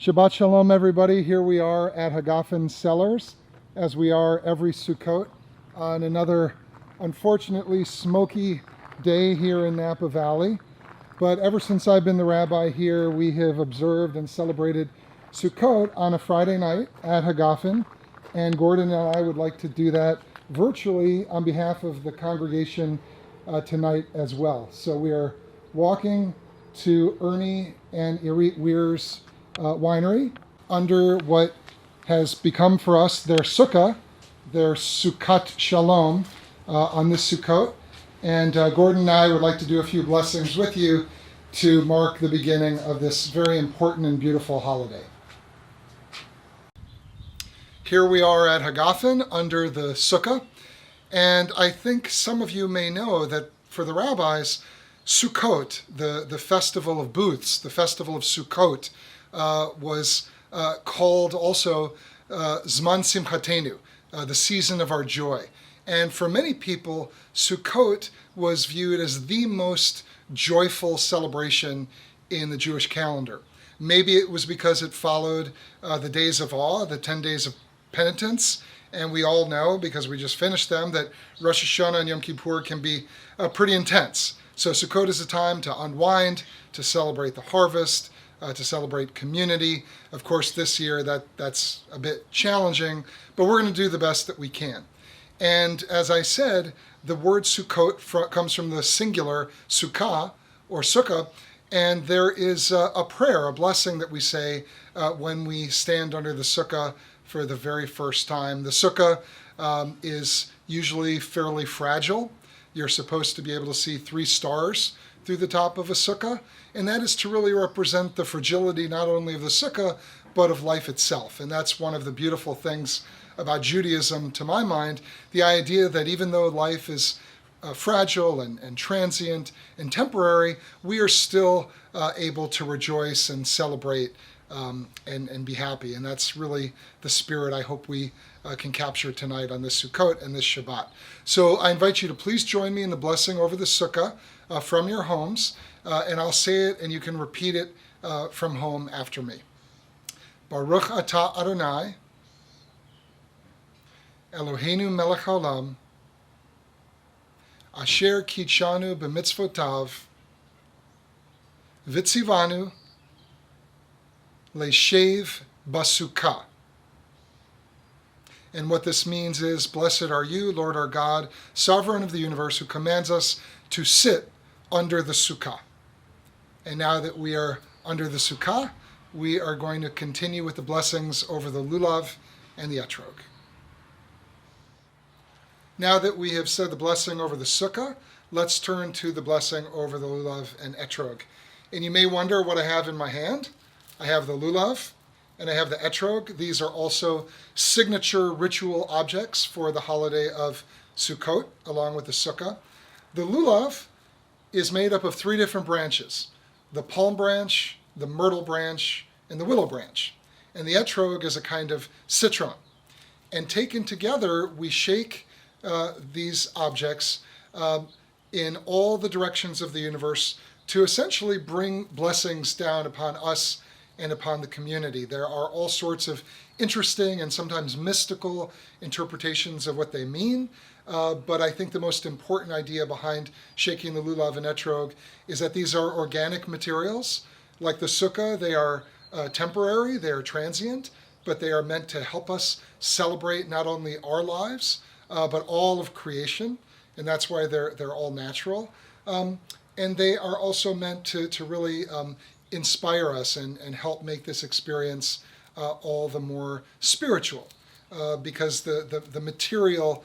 Shabbat Shalom, everybody. Here we are at Hagafen Cellars, as we are every Sukkot, on another, unfortunately, smoky day here in Napa Valley. But ever since I've been the rabbi here, we have observed and celebrated Sukkot on a Friday night at Hagafen, and Gordon and I would like to do that virtually on behalf of the congregation tonight as well. So we are walking to Ernie and Irit Weir's winery under what has become for us their sukkah, their Sukkot Shalom on this Sukkot. And Gordon and I would like to do a few blessings with you to mark the beginning of this very important and beautiful holiday. Here we are at Hagafen under the sukkah, and I think some of you may know that for the rabbis, Sukkot, the festival of booths, the festival of Sukkot, was called also Zman Simchatenu, the season of our joy. And for many people, Sukkot was viewed as the most joyful celebration in the Jewish calendar. Maybe it was because it followed the days of awe, the 10 days of penitence, and we all know, because we just finished them, that Rosh Hashanah and Yom Kippur can be pretty intense. So Sukkot is a time to unwind, to celebrate the harvest, to celebrate community. Of course, this year that's a bit challenging, but we're going to do the best that we can. And as I said, the word Sukkot comes from the singular sukkah or sukkah, and there is a prayer, a blessing that we say when we stand under the sukkah for the very first time. The sukkah is usually fairly fragile. You're supposed to be able to see 3 stars through the top of a sukkah, and that is to really represent the fragility not only of the sukkah, but of life itself. And that's one of the beautiful things about Judaism, to my mind, the idea that even though life is fragile and transient and temporary, we are still able to rejoice and celebrate and be happy. And that's really the spirit I hope we can capture tonight on this Sukkot and this Shabbat. So I invite you to please join me in the blessing over the sukkah from your homes, and I'll say it and you can repeat it from home after me. Baruch atah Adonai, Eloheinu melech haolam, asher kitshanu b'mitzvotav, v'tzivanu leishev basukah. And what this means is, blessed are you, Lord our God, sovereign of the universe, who commands us to sit under the sukkah. And now that we are under the sukkah, we are going to continue with the blessings over the lulav and the etrog. Now that we have said the blessing over the sukkah, let's turn to the blessing over the lulav and etrog. And you may wonder what I have in my hand. I have the lulav and I have the etrog. These are also signature ritual objects for the holiday of Sukkot, along with the sukkah. The lulav is made up of 3 different branches: the palm branch, the myrtle branch, and the willow branch. And the etrog is a kind of citron. And taken together, we shake these objects in all the directions of the universe to essentially bring blessings down upon us and upon the community. There are all sorts of interesting and sometimes mystical interpretations of what they mean, but I think the most important idea behind shaking the lulav and etrog is that these are organic materials. Like the sukkah, they are temporary, they are transient, but they are meant to help us celebrate not only our lives, but all of creation, and that's why they're all natural. And they are also meant to really inspire us and help make this experience all the more spiritual, because the material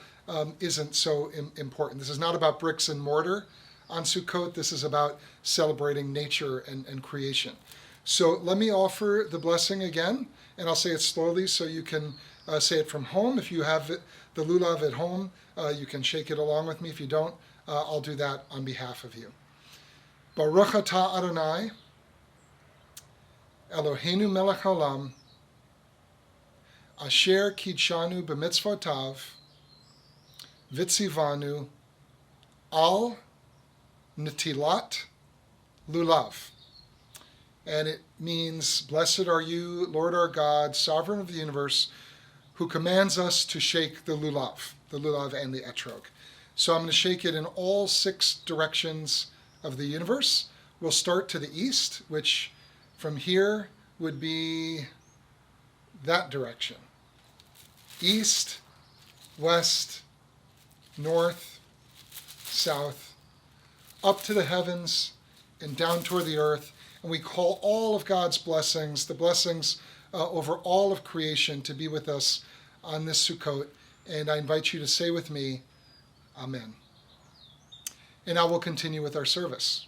isn't so important. This is not about bricks and mortar on Sukkot. This is about celebrating nature and creation. So let me offer the blessing again, and I'll say it slowly so you can say it from home. If you have the lulav at home, you can shake it along with me. If you don't, I'll do that on behalf of you. Baruch atah Adonai, Eloheinu melech haolam, asher kitshanu b'mitzvotav, v'tzivanu al netilat lulav. And it means, blessed are you, Lord our God, sovereign of the universe, who commands us to shake the lulav and the etrog. So I'm going to shake it in all 6 directions of the universe. We'll start to the east, which from here would be that direction. East, west, north, south, up to the heavens and down toward the earth. And we call all of God's blessings, the blessings over all of creation, to be with us on this Sukkot. And I invite you to say with me, Amen. And now we'll continue with our service.